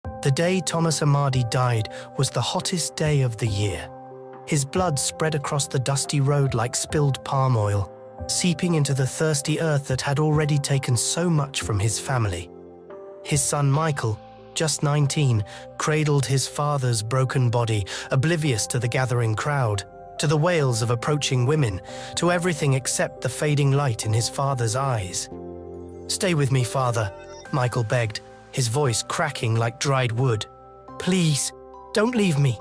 The day Thomas Amadi died was the hottest day of the year. His blood spread across the dusty road like spilled palm oil, seeping into the thirsty earth that had already taken so much from his family. His son Michael, just 19, cradled his father's broken body, oblivious to the gathering crowd, to the wails of approaching women, to everything except the fading light in his father's eyes. "Stay with me, father," Michael begged, his voice cracking like dried wood. "Please, don't leave me."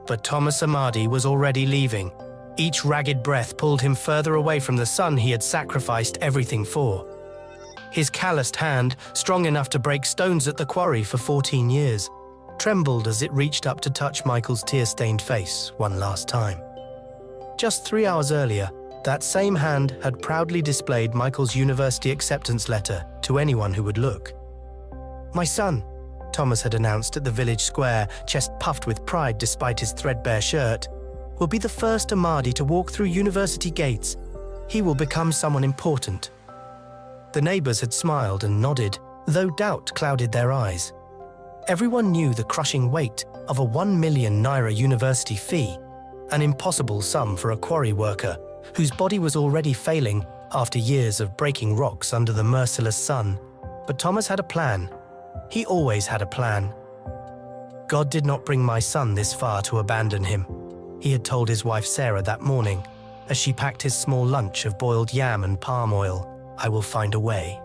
But Thomas Amadi was already leaving. Each ragged breath pulled him further away from the son he had sacrificed everything for. His calloused hand, strong enough to break stones at the quarry for 14 years, trembled as it reached up to touch Michael's tear-stained face one last time. Just 3 hours earlier, that same hand had proudly displayed Michael's university acceptance letter to anyone who would look. "My son," Thomas had announced at the village square, chest puffed with pride despite his threadbare shirt, "will be the first Amadi to walk through university gates. He will become someone important." The neighbors had smiled and nodded, though doubt clouded their eyes. Everyone knew the crushing weight of a 1 million naira university fee, an impossible sum for a quarry worker whose body was already failing after years of breaking rocks under the merciless sun. But Thomas had a plan. He always had a plan. "God did not bring my son this far to abandon him," he had told his wife Sarah that morning, as she packed his small lunch of boiled yam and palm oil. "I will find a way."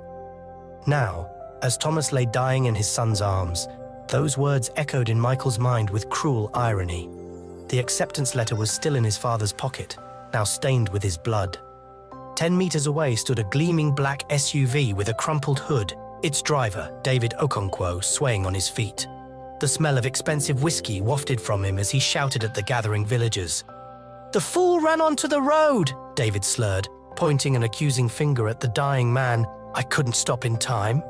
Now, as Thomas lay dying in his son's arms, those words echoed in Michael's mind with cruel irony. The acceptance letter was still in his father's pocket, now stained with his blood. 10 meters away stood a gleaming black SUV with a crumpled hood, its driver, David Okonkwo, swaying on his feet. The smell of expensive whiskey wafted from him as he shouted at the gathering villagers. "The fool ran onto the road," David slurred, pointing an accusing finger at the dying man. "I couldn't stop in time."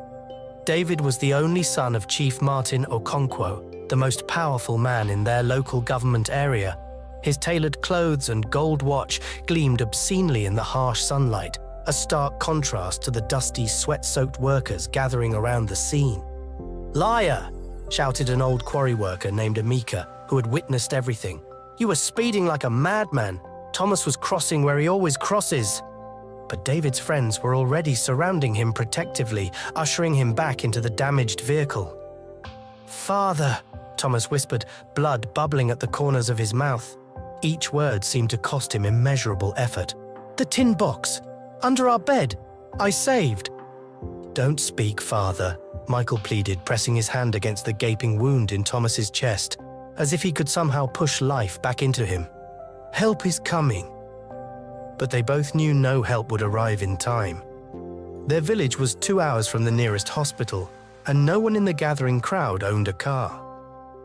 David was the only son of Chief Martin Okonkwo, the most powerful man in their local government area. His tailored clothes and gold watch gleamed obscenely in the harsh sunlight, a stark contrast to the dusty, sweat-soaked workers gathering around the scene. "Liar!" shouted an old quarry worker named Amika, who had witnessed everything. "You were speeding like a madman. Thomas was crossing where he always crosses." But David's friends were already surrounding him protectively, ushering him back into the damaged vehicle. "Father," Thomas whispered, blood bubbling at the corners of his mouth. Each word seemed to cost him immeasurable effort. "The tin box, under our bed, I saved." "Don't speak, father," Michael pleaded, pressing his hand against the gaping wound in Thomas's chest, as if he could somehow push life back into him. "Help is coming." But they both knew no help would arrive in time. Their village was 2 hours from the nearest hospital, and no one in the gathering crowd owned a car.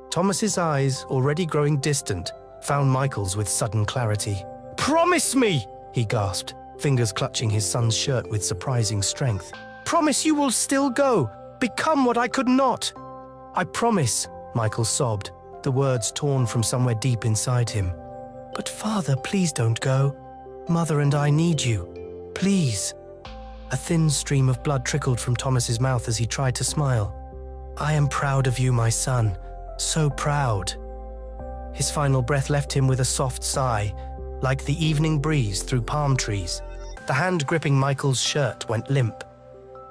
Thomas's eyes, already growing distant, found Michael's with sudden clarity. "Promise me!" he gasped, fingers clutching his son's shirt with surprising strength. "Promise you will still go, become what I could not." "I promise," Michael sobbed, the words torn from somewhere deep inside him. "But father, please don't go. Mother and I need you. Please." A thin stream of blood trickled from Thomas's mouth as he tried to smile. "I am proud of you, my son. So proud." His final breath left him with a soft sigh, like the evening breeze through palm trees. The hand gripping Michael's shirt went limp.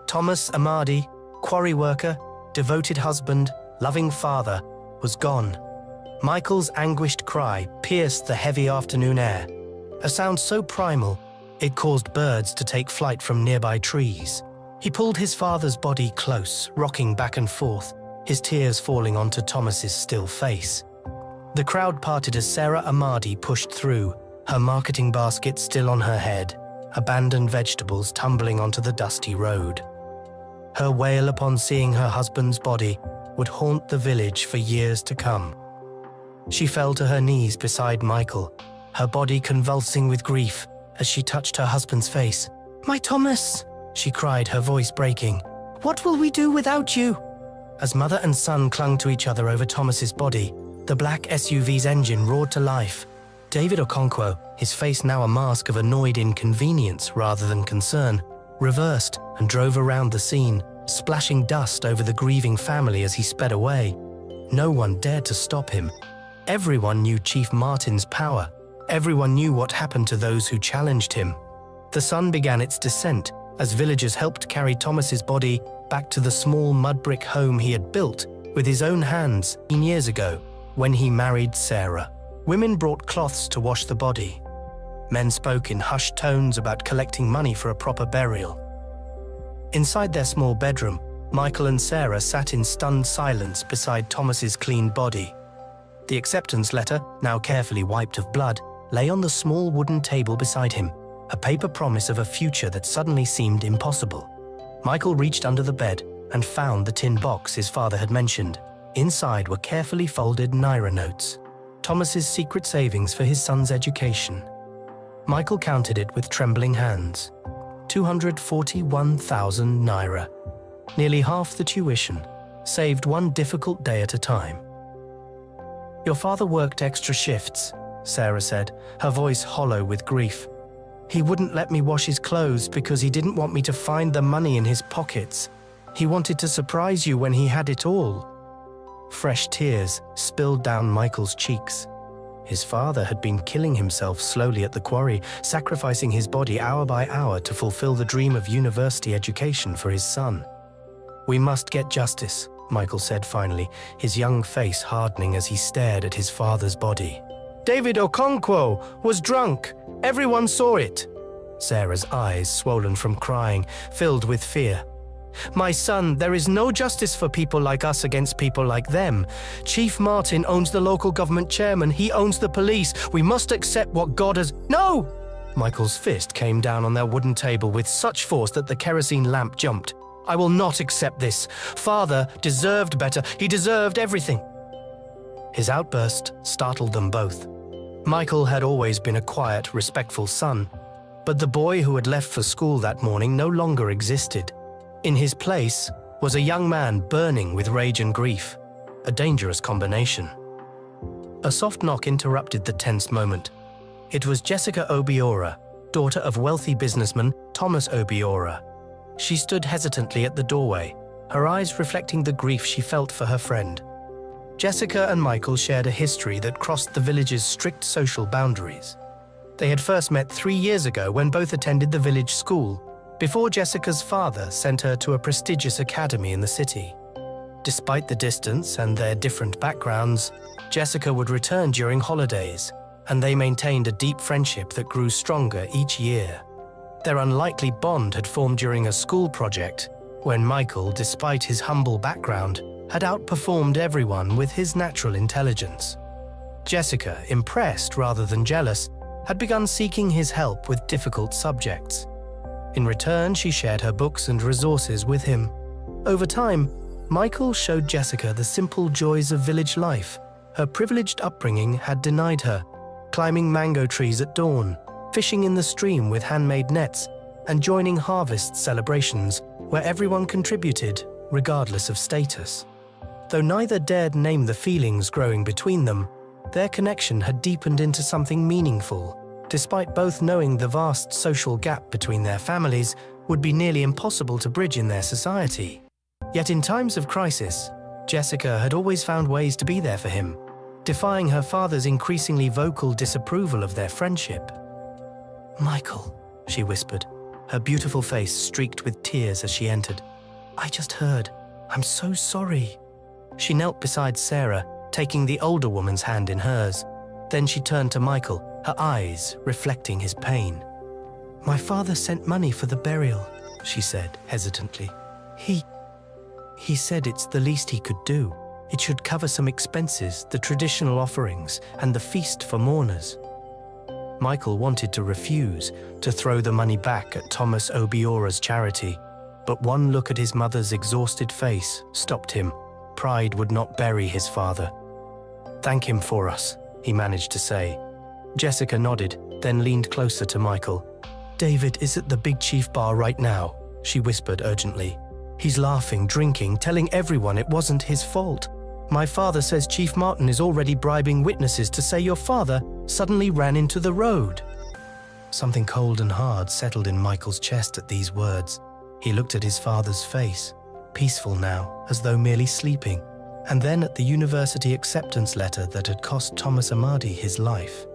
Thomas Amadi, quarry worker, devoted husband, loving father, was gone. Michael's anguished cry pierced the heavy afternoon air, a sound so primal it caused birds to take flight from nearby trees. He pulled his father's body close, rocking back and forth, his tears falling onto Thomas's still face. The crowd parted as Sarah Amadi pushed through, her marketing basket still on her head, abandoned vegetables tumbling onto the dusty road. Her wail upon seeing her husband's body would haunt the village for years to come. She fell to her knees beside Michael, her body convulsing with grief as she touched her husband's face. "My Thomas," she cried, her voice breaking. "What will we do without you?" As mother and son clung to each other over Thomas's body, the black SUV's engine roared to life. David Okonkwo, his face now a mask of annoyed inconvenience rather than concern, reversed and drove around the scene, splashing dust over the grieving family as he sped away. No one dared to stop him. Everyone knew Chief Martin's power. Everyone knew what happened to those who challenged him. The sun began its descent as villagers helped carry Thomas's body back to the small mud brick home he had built with his own hands 10 years ago when he married Sarah. Women brought cloths to wash the body. Men spoke in hushed tones about collecting money for a proper burial. Inside their small bedroom, Michael and Sarah sat in stunned silence beside Thomas's clean body. The acceptance letter, now carefully wiped of blood, lay on the small wooden table beside him, a paper promise of a future that suddenly seemed impossible. Michael reached under the bed and found the tin box his father had mentioned. Inside were carefully folded Naira notes, Thomas's secret savings for his son's education. Michael counted it with trembling hands. 241,000 Naira. Nearly half the tuition, saved one difficult day at a time. "Your father worked extra shifts," Sarah said, her voice hollow with grief. "He wouldn't let me wash his clothes because he didn't want me to find the money in his pockets. He wanted to surprise you when he had it all." Fresh tears spilled down Michael's cheeks. His father had been killing himself slowly at the quarry, sacrificing his body hour by hour to fulfill the dream of university education for his son. "We must get justice," Michael said finally, his young face hardening as he stared at his father's body. "David Okonkwo was drunk. Everyone saw it." Sarah's eyes, swollen from crying, filled with fear. "My son, there is no justice for people like us against people like them. Chief Martin owns the local government chairman. He owns the police. We must accept what God has—" "No!" Michael's fist came down on their wooden table with such force that the kerosene lamp jumped. "I will not accept this. Father deserved better. He deserved everything." His outburst startled them both. Michael had always been a quiet, respectful son, but the boy who had left for school that morning no longer existed. In his place was a young man burning with rage and grief, a dangerous combination. A soft knock interrupted the tense moment. It was Jessica Obiora, daughter of wealthy businessman Thomas Obiora. She stood hesitantly at the doorway, her eyes reflecting the grief she felt for her friend. Jessica and Michael shared a history that crossed the village's strict social boundaries. They had first met 3 years ago when both attended the village school, before Jessica's father sent her to a prestigious academy in the city. Despite the distance and their different backgrounds, Jessica would return during holidays, and they maintained a deep friendship that grew stronger each year. Their unlikely bond had formed during a school project, when Michael, despite his humble background, had outperformed everyone with his natural intelligence. Jessica, impressed rather than jealous, had begun seeking his help with difficult subjects. In return, she shared her books and resources with him. Over time, Michael showed Jessica the simple joys of village life her privileged upbringing had denied her, climbing mango trees at dawn, fishing in the stream with handmade nets, and joining harvest celebrations where everyone contributed, regardless of status. Though neither dared name the feelings growing between them, their connection had deepened into something meaningful, despite both knowing the vast social gap between their families would be nearly impossible to bridge in their society. Yet in times of crisis, Jessica had always found ways to be there for him, defying her father's increasingly vocal disapproval of their friendship. "Michael," she whispered, her beautiful face streaked with tears as she entered. "I just heard. I'm so sorry." She knelt beside Sarah, taking the older woman's hand in hers. Then she turned to Michael, her eyes reflecting his pain. "My father sent money for the burial," she said hesitantly. He said it's the least he could do. It should cover some expenses, the traditional offerings, and the feast for mourners." Michael wanted to refuse, to throw the money back at Thomas Obiora's charity, but one look at his mother's exhausted face stopped him. Pride would not bury his father. "Thank him for us," he managed to say. Jessica nodded, then leaned closer to Michael. "David is at the Big Chief bar right now," she whispered urgently. "He's laughing, drinking, telling everyone it wasn't his fault. My father says Chief Martin is already bribing witnesses to say your father suddenly ran into the road." Something cold and hard settled in Michael's chest at these words. He looked at his father's face. peaceful now, as though merely sleeping. And then at the university acceptance letter that had cost Thomas Amadi his life.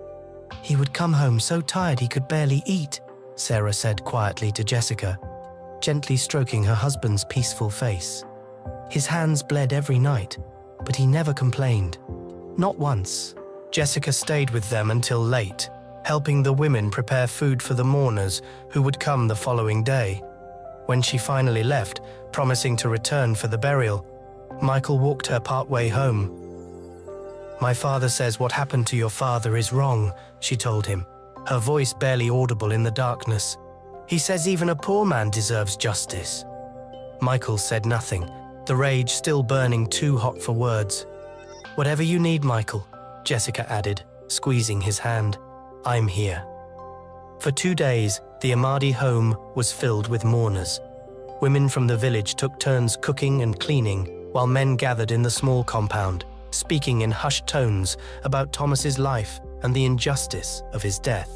"He would come home so tired he could barely eat," Sarah said quietly to Jessica, gently stroking her husband's peaceful face. "His hands bled every night, but he never complained. Not once." Jessica stayed with them until late, helping the women prepare food for the mourners who would come the following day. When she finally left, promising to return for the burial, Michael walked her partway home. "My father says what happened to your father is wrong," she told him, her voice barely audible in the darkness. "He says even a poor man deserves justice." Michael said nothing, the rage still burning too hot for words. "Whatever you need, Michael," Jessica added, squeezing his hand. "I'm here." For 2 days, the Amadi home was filled with mourners. Women from the village took turns cooking and cleaning, while men gathered in the small compound, speaking in hushed tones about Thomas's life and the injustice of his death.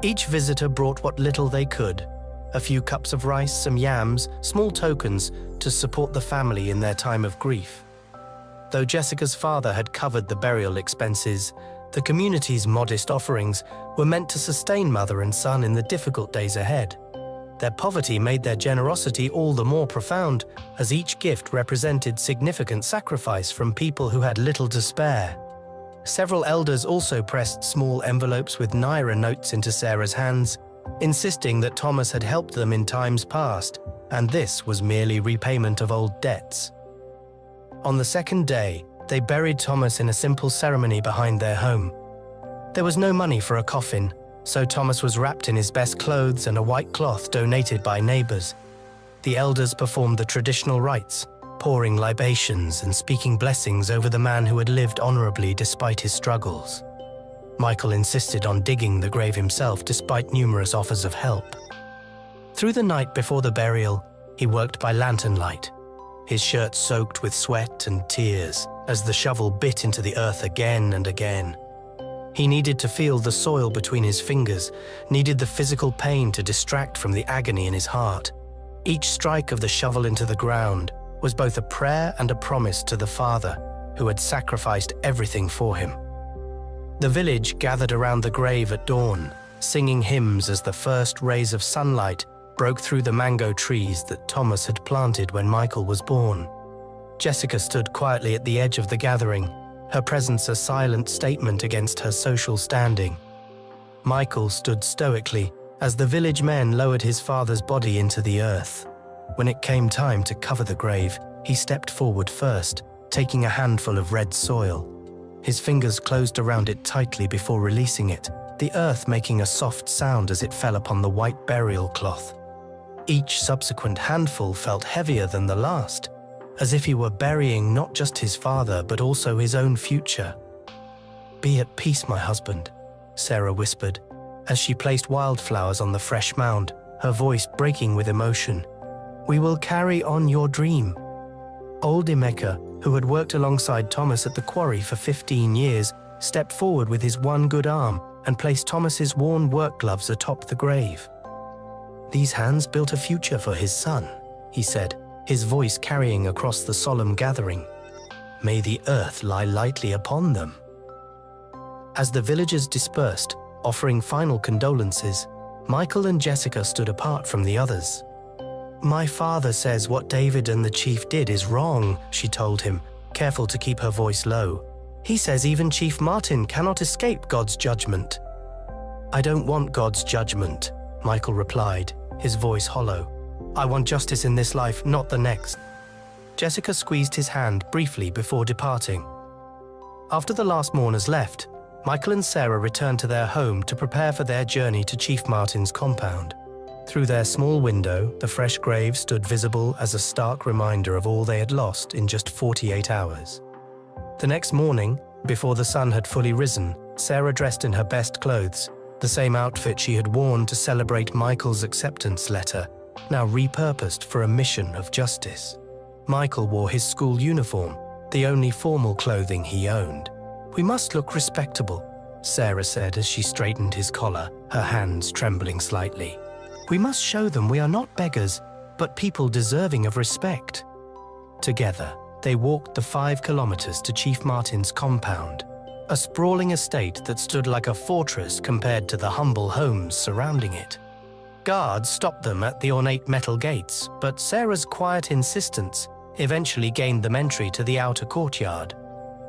Each visitor brought what little they could, a few cups of rice, some yams, small tokens to support the family in their time of grief. Though Jessica's father had covered the burial expenses, the community's modest offerings were meant to sustain mother and son in the difficult days ahead. Their poverty made their generosity all the more profound, as each gift represented significant sacrifice from people who had little to spare. Several elders also pressed small envelopes with naira notes into Sarah's hands, insisting that Thomas had helped them in times past, and this was merely repayment of old debts. On the second day, they buried Thomas in a simple ceremony behind their home. There was no money for a coffin, so Thomas was wrapped in his best clothes and a white cloth donated by neighbors. The elders performed the traditional rites, pouring libations and speaking blessings over the man who had lived honorably despite his struggles. Michael insisted on digging the grave himself despite numerous offers of help. Through the night before the burial, he worked by lantern light, his shirt soaked with sweat and tears as the shovel bit into the earth again and again. He needed to feel the soil between his fingers, needed the physical pain to distract from the agony in his heart. Each strike of the shovel into the ground was both a prayer and a promise to the Father, who had sacrificed everything for him. The village gathered around the grave at dawn, singing hymns as the first rays of sunlight broke through the mango trees that Thomas had planted when Michael was born. Jessica stood quietly at the edge of the gathering, her presence a silent statement against her social standing. Michael stood stoically as the village men lowered his father's body into the earth. When it came time to cover the grave, he stepped forward first, taking a handful of red soil. His fingers closed around it tightly before releasing it, the earth making a soft sound as it fell upon the white burial cloth. Each subsequent handful felt heavier than the last, as if he were burying not just his father but also his own future. "Be at peace, my husband," Sarah whispered, as she placed wildflowers on the fresh mound, her voice breaking with emotion. "We will carry on your dream." Old Emeka, who had worked alongside Thomas at the quarry for 15 years, stepped forward with his one good arm and placed Thomas's worn work gloves atop the grave. "These hands built a future for his son," he said, his voice carrying across the solemn gathering. "May the earth lie lightly upon them." As the villagers dispersed, offering final condolences, Michael and Jessica stood apart from the others. "My father says what David and the chief did is wrong," she told him, careful to keep her voice low. "He says even Chief Martin cannot escape God's judgment." "I don't want God's judgment," Michael replied, his voice hollow. "I want justice in this life, not the next." Jessica squeezed his hand briefly before departing. After the last mourners left, Michael and Sarah returned to their home to prepare for their journey to Chief Martin's compound. Through their small window, the fresh grave stood visible as a stark reminder of all they had lost in just 48 hours. The next morning, before the sun had fully risen, Sarah dressed in her best clothes, the same outfit she had worn to celebrate Michael's acceptance letter, now repurposed for a mission of justice. Michael wore his school uniform, the only formal clothing he owned. "We must look respectable," Sarah said as she straightened his collar, her hands trembling slightly. "We must show them we are not beggars, but people deserving of respect." Together, they walked the 5 kilometers to Chief Martin's compound, a sprawling estate that stood like a fortress compared to the humble homes surrounding it. Guards stopped them at the ornate metal gates, but Sarah's quiet insistence eventually gained them entry to the outer courtyard.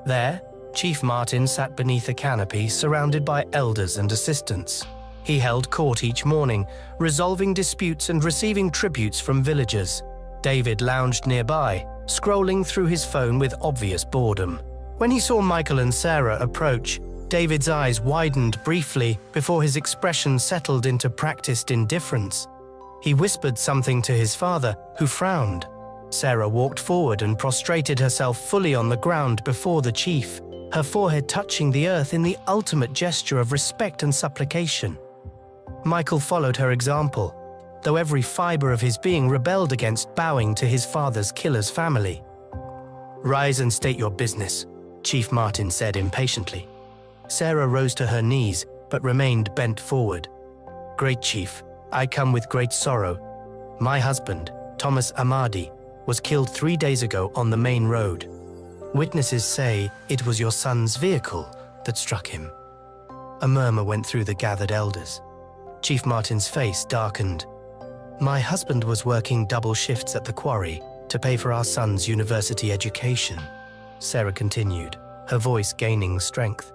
There, Chief Martin sat beneath a canopy surrounded by elders and assistants. He held court each morning, resolving disputes and receiving tributes from villagers. David lounged nearby, scrolling through his phone with obvious boredom. When he saw Michael and Sarah approach, David's eyes widened briefly before his expression settled into practiced indifference. He whispered something to his father, who frowned. Sarah walked forward and prostrated herself fully on the ground before the chief, her forehead touching the earth in the ultimate gesture of respect and supplication. Michael followed her example, though every fiber of his being rebelled against bowing to his father's killer's family. "Rise and state your business," Chief Martin said impatiently. Sarah rose to her knees, but remained bent forward. "Great Chief, I come with great sorrow. My husband, Thomas Amadi, was killed 3 days ago on the main road. Witnesses say it was your son's vehicle that struck him." A murmur went through the gathered elders. Chief Martin's face darkened. "My husband was working double shifts at the quarry to pay for our son's university education," Sarah continued, her voice gaining strength.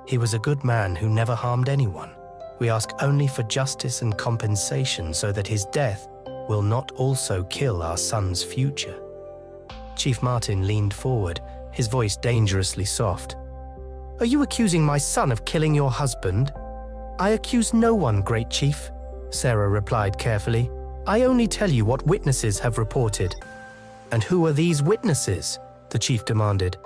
"He was a good man who never harmed anyone. We ask only for justice and compensation so that his death will not also kill our son's future." Chief Martin leaned forward, his voice dangerously soft. "Are you accusing my son of killing your husband?" "I accuse no one, Great Chief," Sarah replied carefully. "I only tell you what witnesses have reported." "And who are these witnesses?" the chief demanded.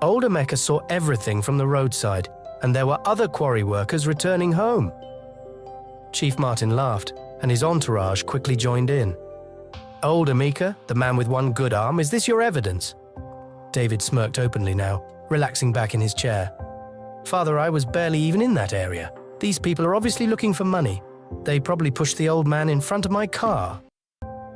"Old Emeka saw everything from the roadside, and there were other quarry workers returning home." Chief Martin laughed, and his entourage quickly joined in. "Old Emeka, the man with one good arm, is this your evidence?" David smirked openly now, relaxing back in his chair. "Father, I was barely even in that area. These people are obviously looking for money. They probably pushed the old man in front of my car."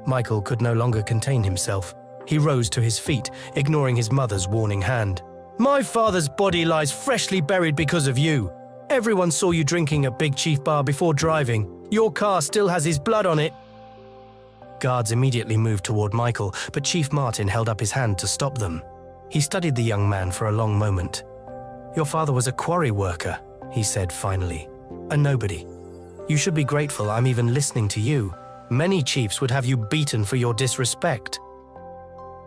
Michael could no longer contain himself. He rose to his feet, ignoring his mother's warning hand. "My father's body lies freshly buried because of you. Everyone saw you drinking at Big Chief Bar before driving. Your car still has his blood on it." Guards immediately moved toward Michael, but Chief Martin held up his hand to stop them. He studied the young man for a long moment. "Your father was a quarry worker," he said finally. "A nobody. You should be grateful I'm even listening to you. Many chiefs would have you beaten for your disrespect."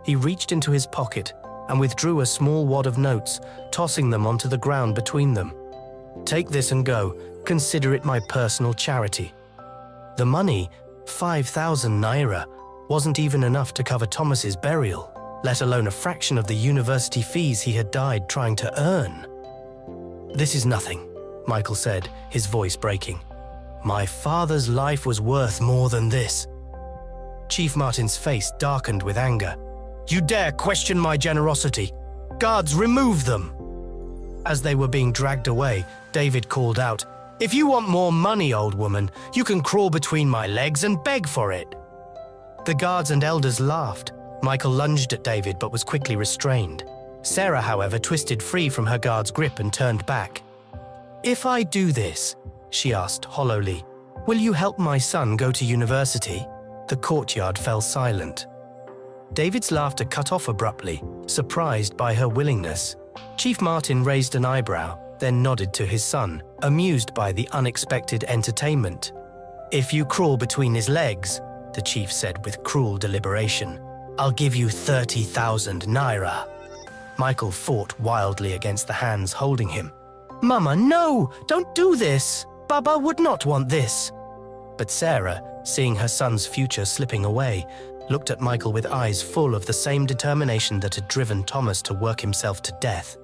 He reached into his pocket and withdrew a small wad of notes, tossing them onto the ground between them. "Take this and go. Consider it my personal charity." The money, 5,000 naira, wasn't even enough to cover Thomas's burial, let alone a fraction of the university fees he had died trying to earn. "This is nothing," Michael said, his voice breaking. "My father's life was worth more than this." Chief Martin's face darkened with anger. "You dare question my generosity? Guards, remove them!" As they were being dragged away, David called out, "If you want more money, old woman, you can crawl between my legs and beg for it." The guards and elders laughed. Michael lunged at David but was quickly restrained. Sarah, however, twisted free from her guard's grip and turned back. "If I do this," she asked hollowly, "will you help my son go to university?" The courtyard fell silent. David's laughter cut off abruptly, surprised by her willingness. Chief Martin raised an eyebrow, then nodded to his son, amused by the unexpected entertainment. "If you crawl between his legs," the chief said with cruel deliberation, "I'll give you 30,000 naira." Michael fought wildly against the hands holding him. "Mama, no! Don't do this! Baba would not want this!" But Sarah, seeing her son's future slipping away, looked at Michael with eyes full of the same determination that had driven Thomas to work himself to death.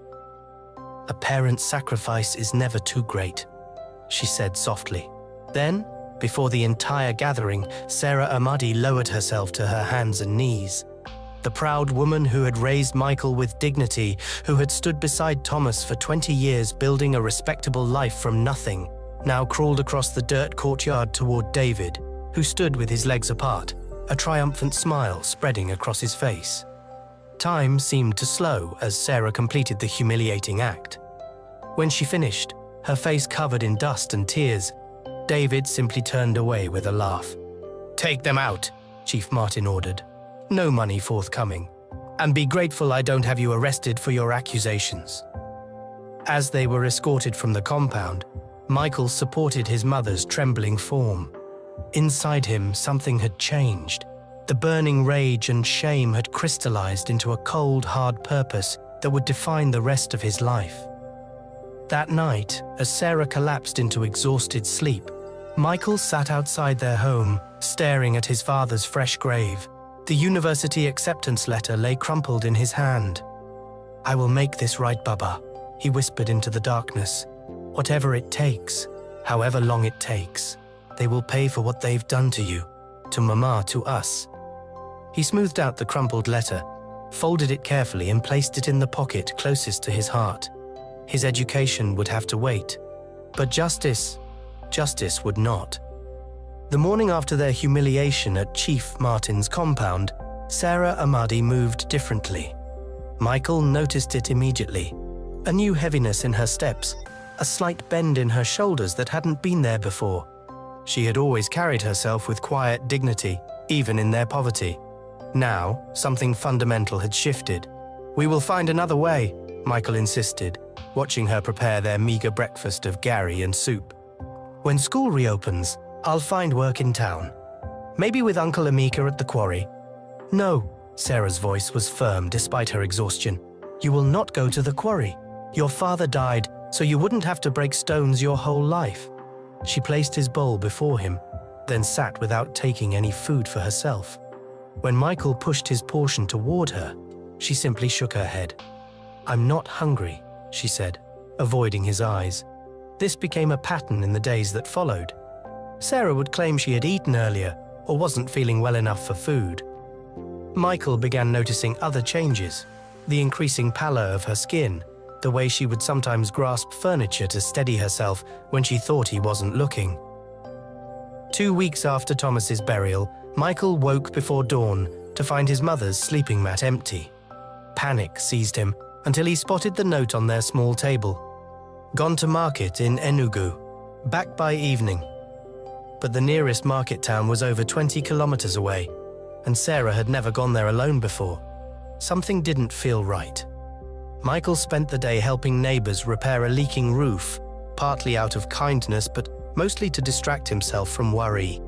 "A parent's sacrifice is never too great," she said softly. Then, before the entire gathering, Sarah Amadi lowered herself to her hands and knees. The proud woman who had raised Michael with dignity, who had stood beside Thomas for 20 years building a respectable life from nothing, now crawled across the dirt courtyard toward David, who stood with his legs apart, a triumphant smile spreading across his face. Time seemed to slow as Sarah completed the humiliating act. When she finished, her face covered in dust and tears, David simply turned away with a laugh. "Take them out," Chief Martin ordered. "No money forthcoming. And be grateful I don't have you arrested for your accusations." As they were escorted from the compound, Michael supported his mother's trembling form. Inside him, something had changed. The burning rage and shame had crystallized into a cold, hard purpose that would define the rest of his life. That night, as Sarah collapsed into exhausted sleep, Michael sat outside their home, staring at his father's fresh grave. The university acceptance letter lay crumpled in his hand. "I will make this right, Baba," he whispered into the darkness. "Whatever it takes, however long it takes, they will pay for what they've done to you, to Mama, to us." He smoothed out the crumpled letter, folded it carefully and placed it in the pocket closest to his heart. His education would have to wait, but justice would not. The morning after their humiliation at Chief Martin's compound, Sarah Ahmadi moved differently. Michael noticed it immediately. A new heaviness in her steps, a slight bend in her shoulders that hadn't been there before. She had always carried herself with quiet dignity, even in their poverty. Now, something fundamental had shifted. "We will find another way," Michael insisted, watching her prepare their meager breakfast of gari and soup. "When school reopens, I'll find work in town. Maybe with Uncle Amika at the quarry." "No," Sarah's voice was firm despite her exhaustion. "You will not go to the quarry. Your father died, so you wouldn't have to break stones your whole life." She placed his bowl before him, then sat without taking any food for herself. When Michael pushed his portion toward her, she simply shook her head. "I'm not hungry," she said, avoiding his eyes. This became a pattern in the days that followed. Sarah would claim she had eaten earlier or wasn't feeling well enough for food. Michael began noticing other changes, the increasing pallor of her skin, the way she would sometimes grasp furniture to steady herself when she thought he wasn't looking. 2 weeks after Thomas's burial, Michael woke before dawn to find his mother's sleeping mat empty. Panic seized him until he spotted the note on their small table. "Gone to market in Enugu. Back by evening." But the nearest market town was over 20 kilometers away, and Sarah had never gone there alone before. Something didn't feel right. Michael spent the day helping neighbors repair a leaking roof, partly out of kindness but mostly to distract himself from worry.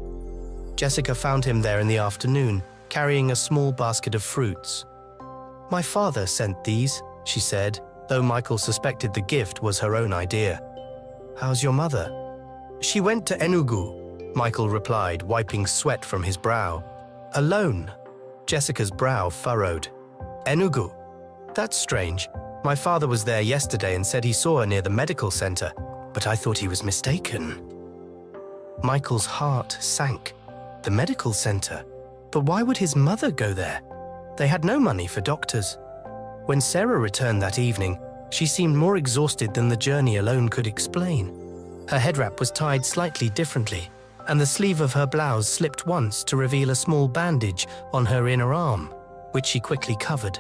Jessica found him there in the afternoon, carrying a small basket of fruits. "My father sent these," she said, though Michael suspected the gift was her own idea. "How's your mother?" "She went to Enugu," Michael replied, wiping sweat from his brow. "Alone?" Jessica's brow furrowed. "Enugu? That's strange. My father was there yesterday and said he saw her near the medical center, but I thought he was mistaken." Michael's heart sank. The medical center? But why would his mother go there? They had no money for doctors. When Sarah returned that evening, she seemed more exhausted than the journey alone could explain. Her head wrap was tied slightly differently, and the sleeve of her blouse slipped once to reveal a small bandage on her inner arm, which she quickly covered.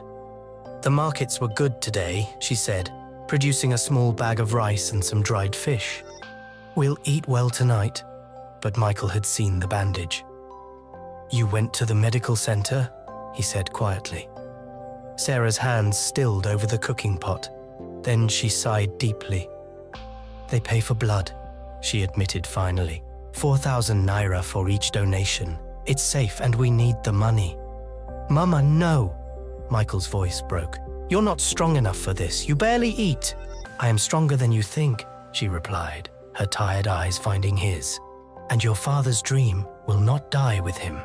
"The markets were good today," she said, producing a small bag of rice and some dried fish. "We'll eat well tonight." But Michael had seen the bandage. "You went to the medical center?" he said quietly. Sarah's hands stilled over the cooking pot. Then she sighed deeply. "They pay for blood," she admitted finally. 4,000 naira for each donation. It's safe and we need the money." "Mama, no!" Michael's voice broke. "You're not strong enough for this. You barely eat." "I am stronger than you think," she replied, her tired eyes finding his. "And your father's dream will not die with him."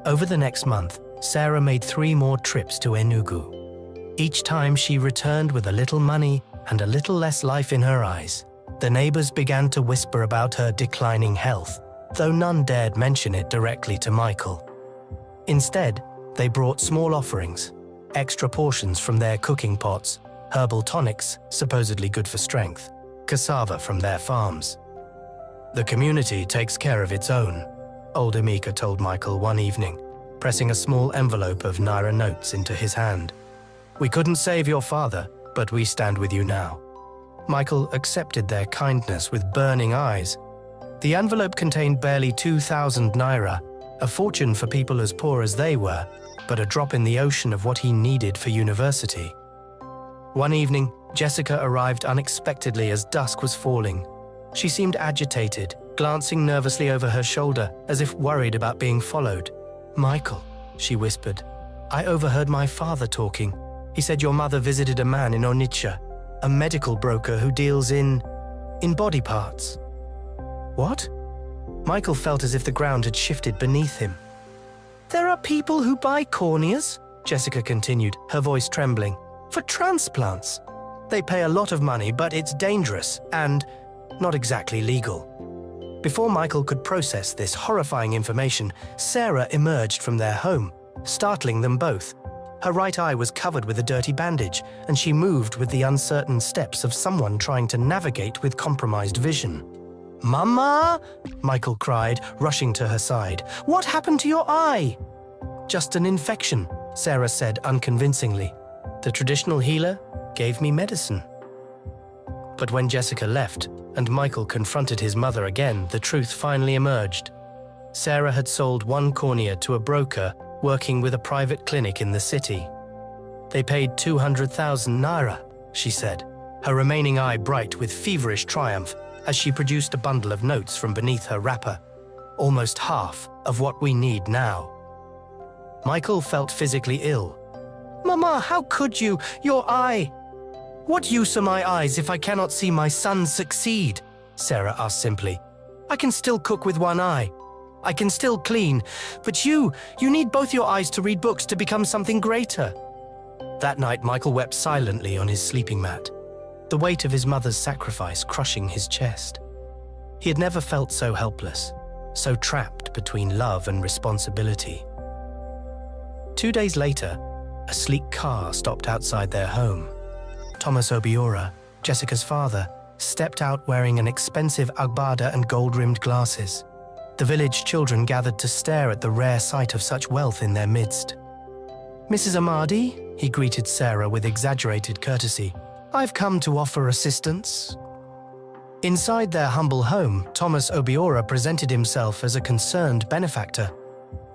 Over the next month, Sarah made 3 more trips to Enugu. Each time she returned with a little money and a little less life in her eyes. The neighbors began to whisper about her declining health, though none dared mention it directly to Michael. Instead, they brought small offerings, extra portions from their cooking pots, herbal tonics, supposedly good for strength, cassava from their farms. "The community takes care of its own," old Amika told Michael one evening. pressing a small envelope of Naira notes into his hand. "We couldn't save your father, but we stand with you now." Michael accepted their kindness with burning eyes. The envelope contained barely 2,000 Naira, a fortune for people as poor as they were, but a drop in the ocean of what he needed for university. One evening, Jessica arrived unexpectedly as dusk was falling. She seemed agitated, glancing nervously over her shoulder as if worried about being followed. "Michael," she whispered, "I overheard my father talking. He said your mother visited a man in Onitsha, a medical broker who deals in body parts." "What?" Michael felt as if the ground had shifted beneath him. "There are people who buy corneas," Jessica continued, her voice trembling, "for transplants. They pay a lot of money, but it's dangerous and not exactly legal." Before Michael could process this horrifying information, Sarah emerged from their home, startling them both. Her right eye was covered with a dirty bandage, and she moved with the uncertain steps of someone trying to navigate with compromised vision. "Mama!" Michael cried, rushing to her side. "What happened to your eye?" "Just an infection," Sarah said unconvincingly. "The traditional healer gave me medicine." But when Jessica left and Michael confronted his mother again, the truth finally emerged. Sarah had sold one cornea to a broker working with a private clinic in the city. "They paid 200,000 Naira, she said, her remaining eye bright with feverish triumph as she produced a bundle of notes from beneath her wrapper. "Almost half of what we need now." Michael felt physically ill. "Mama, how could you? Your eye!" "What use are my eyes if I cannot see my son succeed?" Sarah asked simply. "I can still cook with one eye. I can still clean. But you need both your eyes to read books to become something greater." That night, Michael wept silently on his sleeping mat, the weight of his mother's sacrifice crushing his chest. He had never felt so helpless, so trapped between love and responsibility. 2 days later, a sleek car stopped outside their home. Thomas Obiora, Jessica's father, stepped out wearing an expensive agbada and gold-rimmed glasses. The village children gathered to stare at the rare sight of such wealth in their midst. "Mrs. Amadi," he greeted Sarah with exaggerated courtesy, "I've come to offer assistance." Inside their humble home, Thomas Obiora presented himself as a concerned benefactor.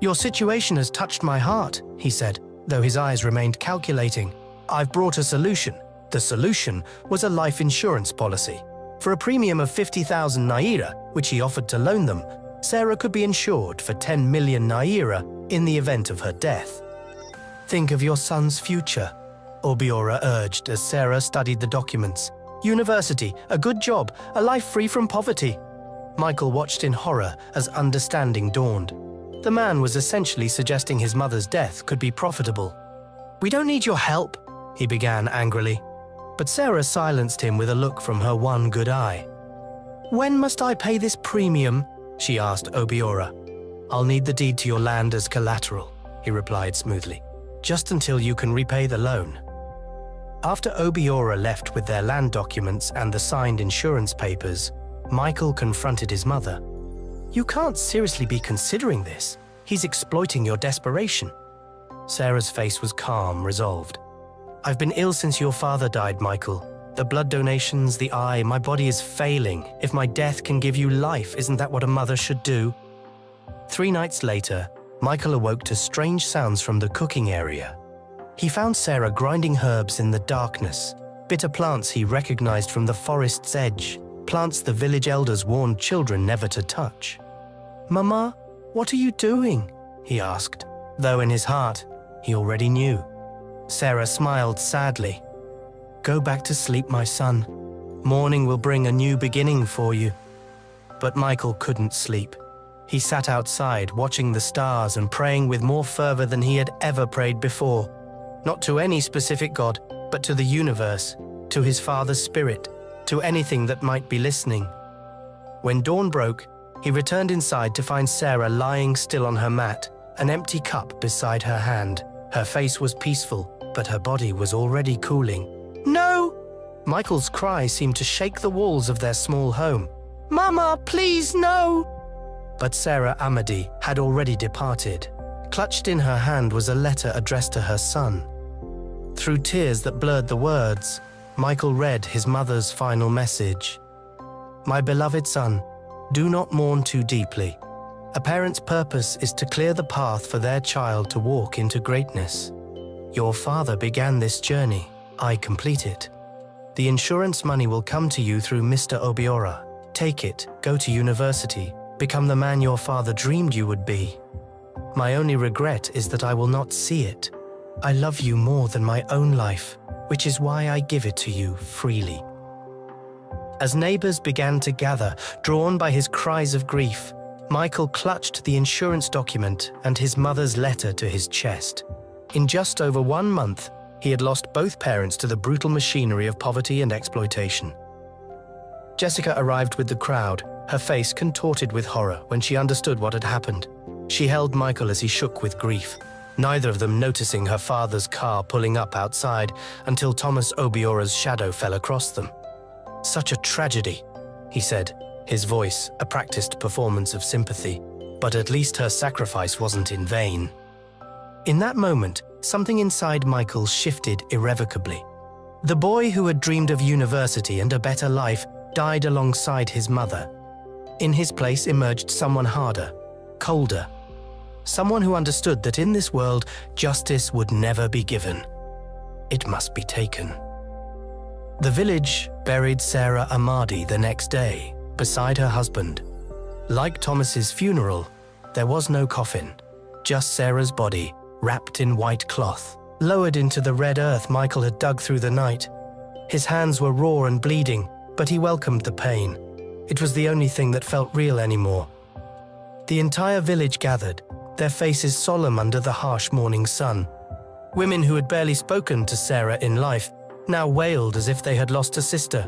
"Your situation has touched my heart," he said, though his eyes remained calculating. "I've brought a solution." The solution was a life insurance policy. For a premium of 50,000 Naira, which he offered to loan them, Sarah could be insured for 10 million Naira in the event of her death. "Think of your son's future," Obiora urged as Sarah studied the documents. "University, a good job, a life free from poverty." Michael watched in horror as understanding dawned. The man was essentially suggesting his mother's death could be profitable. "We don't need your help," he began angrily. But Sarah silenced him with a look from her one good eye. "When must I pay this premium?" she asked Obiora. "I'll need the deed to your land as collateral," he replied smoothly. "Just until you can repay the loan." After Obiora left with their land documents and the signed insurance papers, Michael confronted his mother. "You can't seriously be considering this. He's exploiting your desperation." Sarah's face was calm, resolved. "I've been ill since your father died, Michael. The blood donations, the eye, my body is failing. If my death can give you life, isn't that what a mother should do?" 3 nights later, Michael awoke to strange sounds from the cooking area. He found Sarah grinding herbs in the darkness, bitter plants he recognized from the forest's edge, plants the village elders warned children never to touch. "Mama, what are you doing?" he asked, though in his heart, he already knew. Sarah smiled sadly. "Go back to sleep, my son. Morning will bring a new beginning for you." But Michael couldn't sleep. He sat outside, watching the stars and praying with more fervor than he had ever prayed before. Not to any specific god, but to the universe, to his father's spirit, to anything that might be listening. When dawn broke, he returned inside to find Sarah lying still on her mat, an empty cup beside her hand. Her face was peaceful, but her body was already cooling. "No!" Michael's cry seemed to shake the walls of their small home. "Mama, please, no!" But Sarah Amadi had already departed, Clutched in her hand was a letter addressed to her son. Through tears that blurred the words, Michael read his mother's final message. "My beloved son, do not mourn too deeply. A parent's purpose is to clear the path for their child to walk into greatness. Your father began this journey. I complete it. The insurance money will come to you through Mr. Obiora. Take it, go to university, become the man your father dreamed you would be. My only regret is that I will not see it. I love you more than my own life, which is why I give it to you freely." As neighbors began to gather, drawn by his cries of grief, Michael clutched the insurance document and his mother's letter to his chest. In just over 1 month, he had lost both parents to the brutal machinery of poverty and exploitation. Jessica arrived with the crowd, her face contorted with horror when she understood what had happened. She held Michael as he shook with grief, neither of them noticing her father's car pulling up outside until Thomas Obiora's shadow fell across them. "Such a tragedy," he said, his voice a practiced performance of sympathy, but at least her sacrifice wasn't in vain. In that moment, something inside Michael shifted irrevocably. The boy who had dreamed of university and a better life died alongside his mother. In his place emerged someone harder, colder, someone who understood that in this world, justice would never be given. It must be taken. The village buried Sarah Amadi the next day, beside her husband. Like Thomas's funeral, there was no coffin, just Sarah's body, wrapped in white cloth, lowered into the red earth Michael had dug through the night. His hands were raw and bleeding, but he welcomed the pain. It was the only thing that felt real anymore. The entire village gathered, their faces solemn under the harsh morning sun. Women who had barely spoken to Sarah in life now wailed as if they had lost a sister.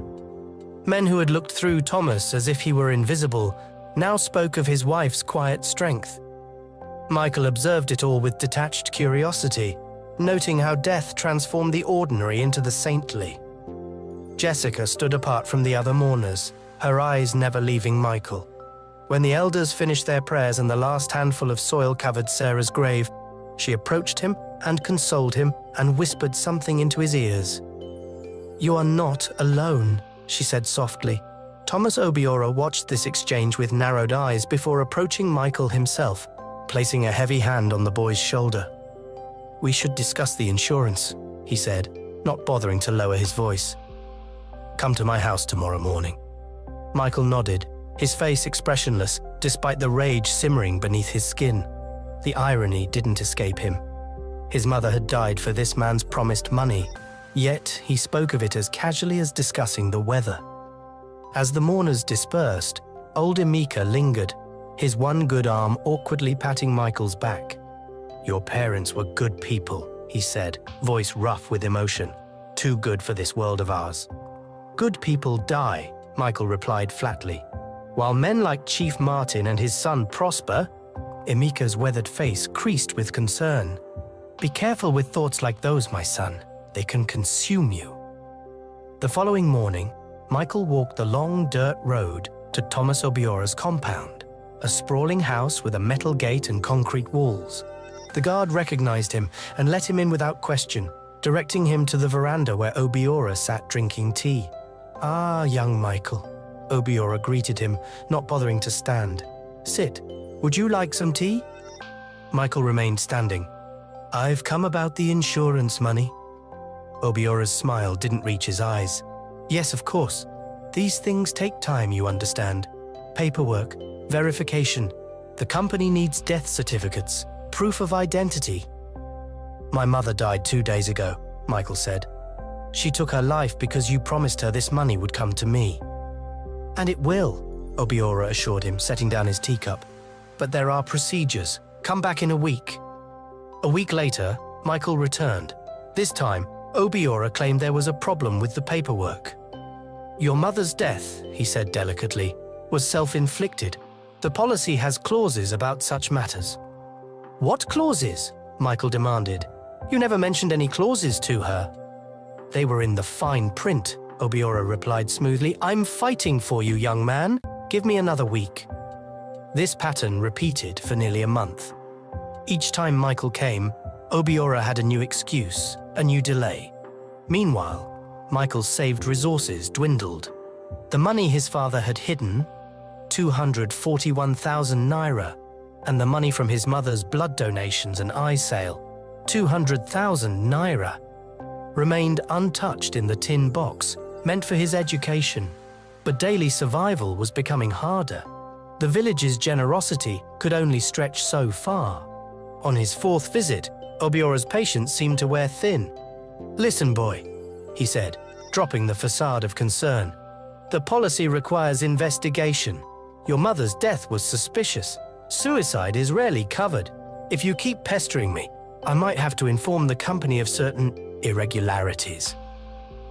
Men who had looked through Thomas as if he were invisible now spoke of his wife's quiet strength. Michael observed it all with detached curiosity, noting how death transformed the ordinary into the saintly. Jessica stood apart from the other mourners, her eyes never leaving Michael. When the elders finished their prayers and the last handful of soil covered Sarah's grave, she approached him and consoled him and whispered something into his ears. "You are not alone," she said softly. Thomas Obiora watched this exchange with narrowed eyes before approaching Michael himself, placing a heavy hand on the boy's shoulder. "We should discuss the insurance," he said, not bothering to lower his voice. "Come to my house tomorrow morning." Michael nodded, his face expressionless despite the rage simmering beneath his skin. The irony didn't escape him. His mother had died for this man's promised money, yet he spoke of it as casually as discussing the weather. As the mourners dispersed, old Emeka lingered, his one good arm awkwardly patting Michael's back. "Your parents were good people," he said, voice rough with emotion. "Too good for this world of ours." "Good people die," Michael replied flatly. "While men like Chief Martin and his son prosper," Emeka's weathered face creased with concern. "Be careful with thoughts like those, my son. They can consume you." The following morning, Michael walked the long dirt road to Thomas Obiora's compound, a sprawling house with a metal gate and concrete walls. The guard recognized him and let him in without question, directing him to the veranda where Obiora sat drinking tea. "Ah, young Michael," Obiora greeted him, not bothering to stand. "Sit. Would you like some tea?" Michael remained standing. "I've come about the insurance money." Obiora's smile didn't reach his eyes. "Yes, of course. These things take time, you understand. Paperwork, verification. The company needs death certificates, proof of identity." "My mother died 2 days ago," Michael said. "She took her life because you promised her this money would come to me." "And it will," Obiora assured him, setting down his teacup. "But there are procedures. Come back in a week." A week later, Michael returned. This time, Obiora claimed there was a problem with the paperwork. "Your mother's death," he said delicately, "was self-inflicted. The policy has clauses about such matters." "What clauses?" Michael demanded. "You never mentioned any clauses to her." "They were in the fine print," Obiora replied smoothly. "I'm fighting for you, young man. Give me another week." This pattern repeated for nearly a month. Each time Michael came, Obiora had a new excuse, a new delay. Meanwhile, Michael's saved resources dwindled. The money his father had hidden, 241,000 naira, and the money from his mother's blood donations and eye sale, 200,000 naira, remained untouched in the tin box, meant for his education. But daily survival was becoming harder. The village's generosity could only stretch so far. On his fourth visit, Obiora's patience seemed to wear thin. "Listen, boy," he said, dropping the facade of concern. "The policy requires investigation. Your mother's death was suspicious. Suicide is rarely covered. If you keep pestering me, I might have to inform the company of certain irregularities."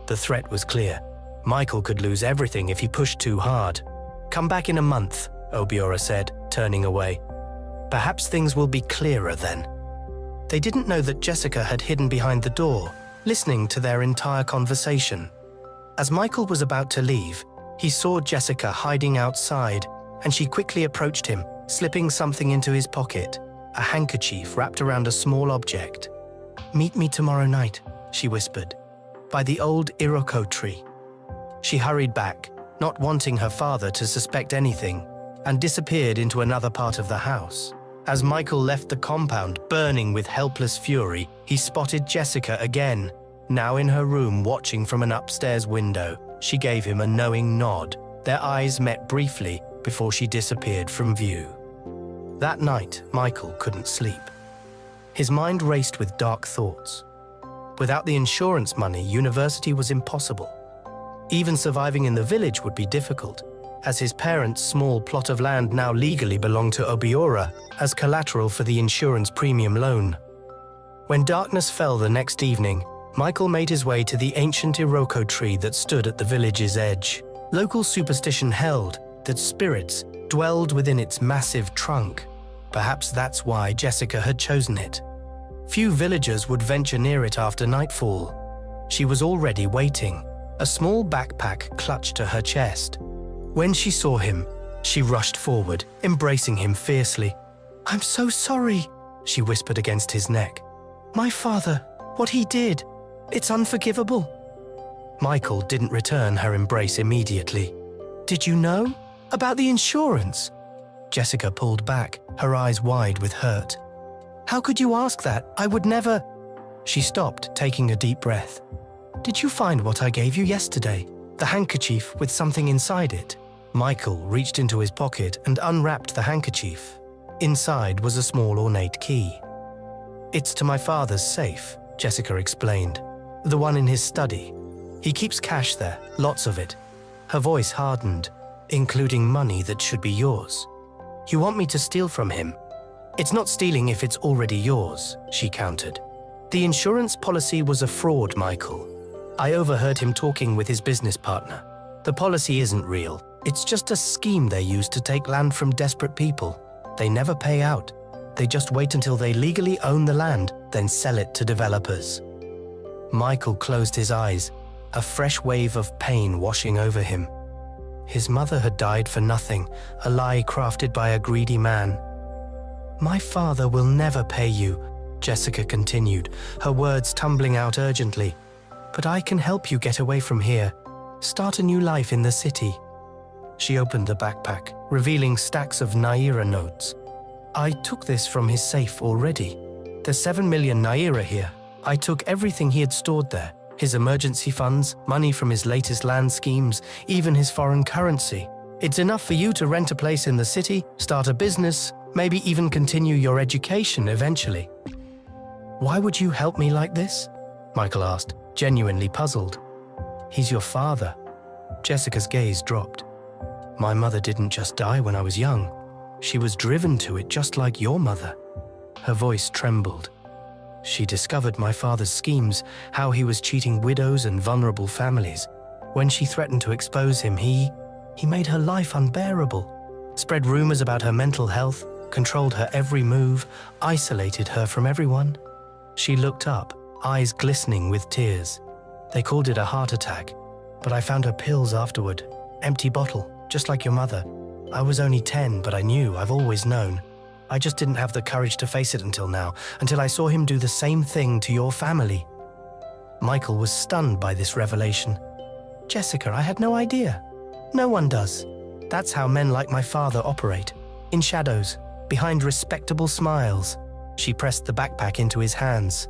The threat was clear. Michael could lose everything if he pushed too hard. "Come back in a month," Obiora said, turning away. "Perhaps things will be clearer then." They didn't know that Jessica had hidden behind the door, listening to their entire conversation. As Michael was about to leave, he saw Jessica hiding outside, and she quickly approached him, slipping something into his pocket, a handkerchief wrapped around a small object. "Meet me tomorrow night," she whispered, "by the old Iroko tree." She hurried back, not wanting her father to suspect anything, and disappeared into another part of the house. As Michael left the compound, burning with helpless fury, he spotted Jessica again, now in her room watching from an upstairs window. She gave him a knowing nod. Their eyes met briefly before she disappeared from view. That night, Michael couldn't sleep. His mind raced with dark thoughts. Without the insurance money, university was impossible. Even surviving in the village would be difficult, as his parents' small plot of land now legally belonged to Obiora as collateral for the insurance premium loan. When darkness fell the next evening, Michael made his way to the ancient Iroko tree that stood at the village's edge. Local superstition held that spirits dwelled within its massive trunk. Perhaps that's why Jessica had chosen it. Few villagers would venture near it after nightfall. She was already waiting, a small backpack clutched to her chest. When she saw him, she rushed forward, embracing him fiercely. "I'm so sorry," she whispered against his neck. "My father, what he did, it's unforgivable." Michael didn't return her embrace immediately. "Did you know about the insurance?" Jessica pulled back, her eyes wide with hurt. "How could you ask that? I would never—" She stopped, taking a deep breath. "Did you find what I gave you yesterday? The handkerchief with something inside it?" Michael reached into his pocket and unwrapped the handkerchief. Inside was a small ornate key. "It's to my father's safe," Jessica explained. "The one in his study. He keeps cash there, lots of it." Her voice hardened, "Including money that should be yours. You want me to steal from him?" "It's not stealing if it's already yours," she countered. "The insurance policy was a fraud, Michael. I overheard him talking with his business partner. The policy isn't real. It's just a scheme they use to take land from desperate people. They never pay out. They just wait until they legally own the land, then sell it to developers." Michael closed his eyes, a fresh wave of pain washing over him. His mother had died for nothing, a lie crafted by a greedy man. "My father will never pay you," Jessica continued, her words tumbling out urgently. "But I can help you get away from here. Start a new life in the city." She opened the backpack, revealing stacks of Naira notes. "I took this from his safe already. There's 7 million Naira here. I took everything he had stored there. His emergency funds, money from his latest land schemes, even his foreign currency. It's enough for you to rent a place in the city, start a business, maybe even continue your education eventually." "Why would you help me like this?" Michael asked, genuinely puzzled. "He's your father." Jessica's gaze dropped. "My mother didn't just die when I was young. She was driven to it just like your mother." Her voice trembled. "She discovered my father's schemes, how he was cheating widows and vulnerable families. When she threatened to expose him, he made her life unbearable, spread rumors about her mental health, controlled her every move, isolated her from everyone." She looked up, eyes glistening with tears. "They called it a heart attack, but I found her pills afterward. Empty bottle, just like your mother. I was only 10, but I knew, I've always known. I just didn't have the courage to face it until now, until I saw him do the same thing to your family." Michael was stunned by this revelation. "Jessica, I had no idea. No one does. That's how men like my father operate. In shadows, behind respectable smiles." She pressed the backpack into his hands.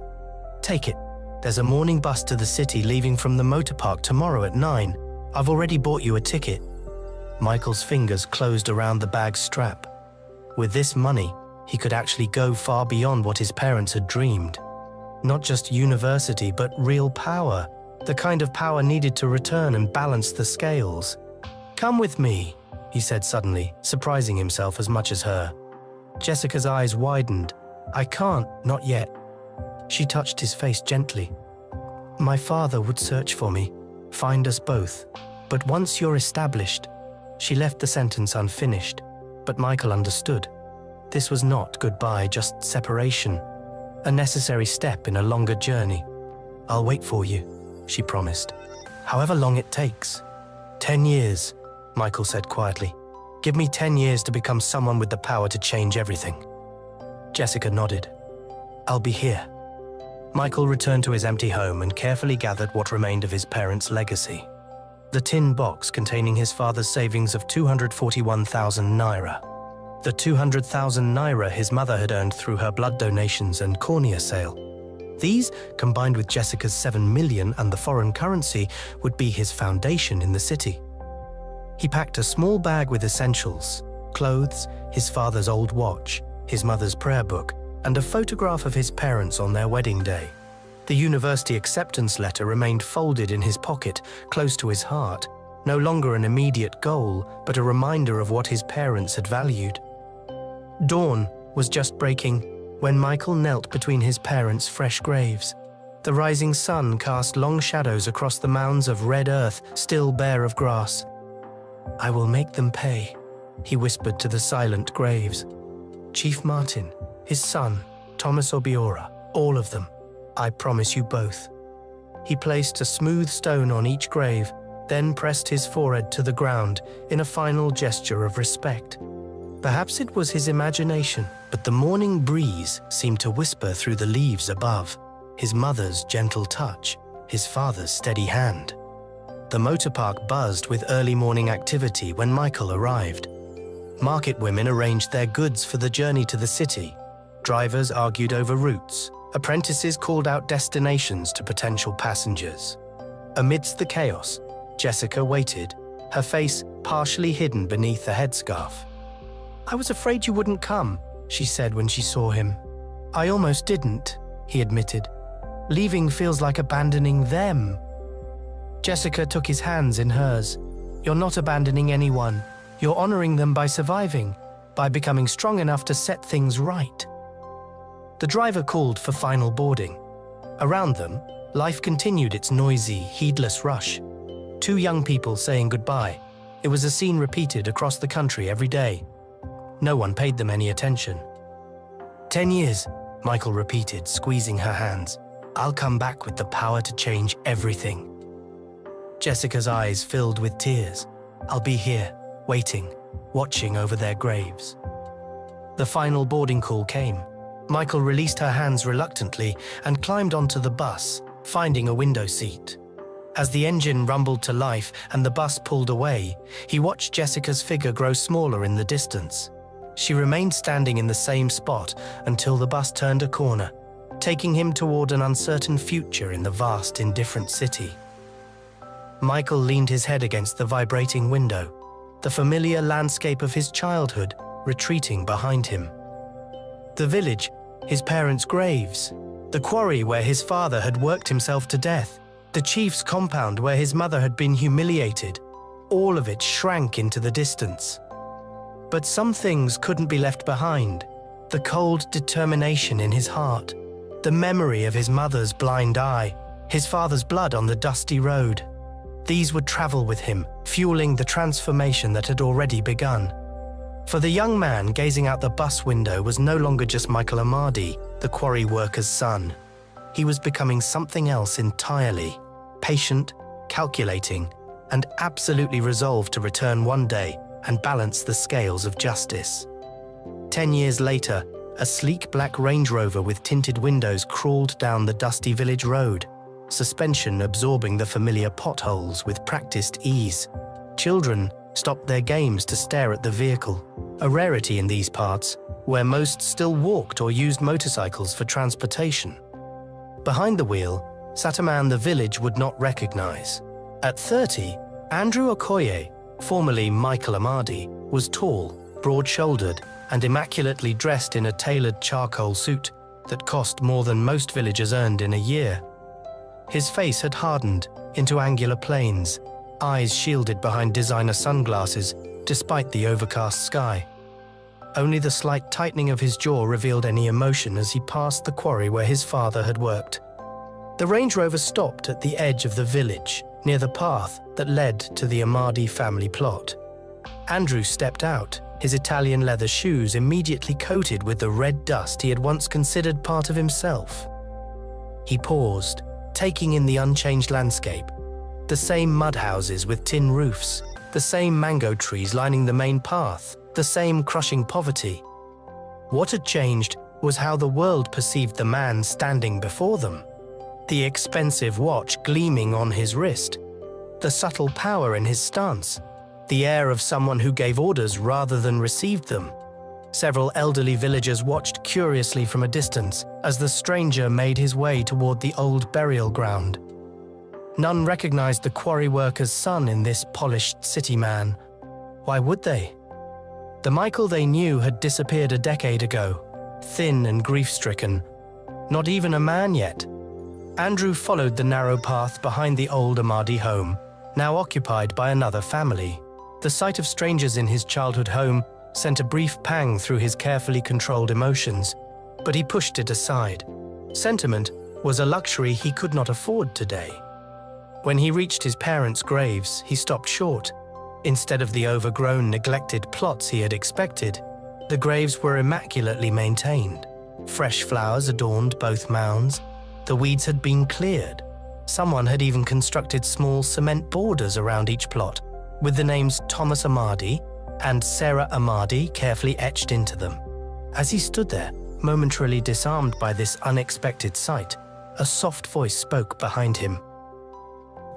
"Take it. There's a morning bus to the city leaving from the motor park tomorrow at 9. I've already bought you a ticket." Michael's fingers closed around the bag's strap. With this money, he could actually go far beyond what his parents had dreamed. Not just university, but real power. The kind of power needed to return and balance the scales. "Come with me," he said suddenly, surprising himself as much as her. Jessica's eyes widened. "I can't, not yet." She touched his face gently. "My father would search for me, find us both. But once you're established..." She left the sentence unfinished, but Michael understood. This was not goodbye, just separation. A necessary step in a longer journey. "I'll wait for you," she promised. "However long it takes." 10 years, Michael said quietly. "Give me 10 years to become someone with the power to change everything." Jessica nodded. "I'll be here." Michael returned to his empty home and carefully gathered what remained of his parents' legacy. The tin box containing his father's savings of 241,000 naira. The 200,000 naira his mother had earned through her blood donations and cornea sale. These, combined with Jessica's 7 million and the foreign currency, would be his foundation in the city. He packed a small bag with essentials, clothes, his father's old watch, his mother's prayer book, and a photograph of his parents on their wedding day. The university acceptance letter remained folded in his pocket, close to his heart, no longer an immediate goal, but a reminder of what his parents had valued. Dawn was just breaking when Michael knelt between his parents' fresh graves. The rising sun cast long shadows across the mounds of red earth still bare of grass. "I will make them pay," he whispered to the silent graves. "Chief Martin, his son, Thomas Obiora, all of them. I promise you both." He placed a smooth stone on each grave, then pressed his forehead to the ground in a final gesture of respect. Perhaps it was his imagination, but the morning breeze seemed to whisper through the leaves above, his mother's gentle touch, his father's steady hand. The motor park buzzed with early morning activity when Michael arrived. Market women arranged their goods for the journey to the city. Drivers argued over routes. Apprentices called out destinations to potential passengers. Amidst the chaos, Jessica waited, her face partially hidden beneath the headscarf. "I was afraid you wouldn't come," she said when she saw him. "I almost didn't," he admitted. "Leaving feels like abandoning them." Jessica took his hands in hers. "You're not abandoning anyone. You're honoring them by surviving, by becoming strong enough to set things right." The driver called for final boarding. Around them, life continued its noisy, heedless rush. 2 young people saying goodbye. It was a scene repeated across the country every day. No one paid them any attention. 10 years, Michael repeated, squeezing her hands. "I'll come back with the power to change everything." Jessica's eyes filled with tears. "I'll be here, waiting, watching over their graves." The final boarding call came. Michael released her hands reluctantly and climbed onto the bus, finding a window seat. As the engine rumbled to life and the bus pulled away, he watched Jessica's figure grow smaller in the distance. She remained standing in the same spot until the bus turned a corner, taking him toward an uncertain future in the vast, indifferent city. Michael leaned his head against the vibrating window, the familiar landscape of his childhood retreating behind him. The village, his parents' graves, the quarry where his father had worked himself to death, the chief's compound where his mother had been humiliated, all of it shrank into the distance. But some things couldn't be left behind. The cold determination in his heart, the memory of his mother's blind eye, his father's blood on the dusty road. These would travel with him, fueling the transformation that had already begun. For the young man gazing out the bus window was no longer just Michael Amadi, the quarry worker's son. He was becoming something else entirely, patient, calculating, and absolutely resolved to return one day and balance the scales of justice. 10 years later, a sleek black Range Rover with tinted windows crawled down the dusty village road, suspension absorbing the familiar potholes with practiced ease. Children stopped their games to stare at the vehicle, a rarity in these parts, where most still walked or used motorcycles for transportation. Behind the wheel sat a man the village would not recognize. At 30, Andrew Okoye, formerly Michael Amadi, was tall, broad-shouldered, and immaculately dressed in a tailored charcoal suit that cost more than most villagers earned in a year. His face had hardened into angular planes, eyes shielded behind designer sunglasses despite the overcast sky. Only the slight tightening of his jaw revealed any emotion as he passed the quarry where his father had worked. The Range Rover stopped at the edge of the village, near the path that led to the Amadi family plot. Andrew stepped out, his Italian leather shoes immediately coated with the red dust he had once considered part of himself. He paused, taking in the unchanged landscape. The same mud houses with tin roofs, the same mango trees lining the main path, the same crushing poverty. What had changed was how the world perceived the man standing before them. The expensive watch gleaming on his wrist, the subtle power in his stance, the air of someone who gave orders rather than received them. Several elderly villagers watched curiously from a distance as the stranger made his way toward the old burial ground. None recognized the quarry worker's son in this polished city man. Why would they? The Michael they knew had disappeared a decade ago, thin and grief-stricken. Not even a man yet. Andrew followed the narrow path behind the old Amadi home, now occupied by another family. The sight of strangers in his childhood home sent a brief pang through his carefully controlled emotions, but he pushed it aside. Sentiment was a luxury he could not afford today. When he reached his parents' graves, he stopped short. Instead of the overgrown, neglected plots he had expected, the graves were immaculately maintained. Fresh flowers adorned both mounds. The weeds had been cleared. Someone had even constructed small cement borders around each plot, with the names Thomas Amadi and Sarah Amadi carefully etched into them. As he stood there, momentarily disarmed by this unexpected sight, a soft voice spoke behind him.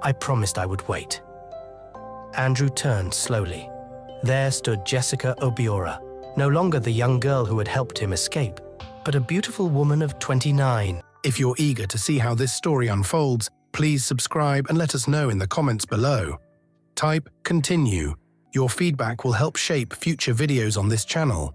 "I promised I would wait." Andrew turned slowly. There stood Jessica Obiora, no longer the young girl who had helped him escape, but a beautiful woman of 29. If you're eager to see how this story unfolds, please subscribe and let us know in the comments below. Type "continue." Your feedback will help shape future videos on this channel.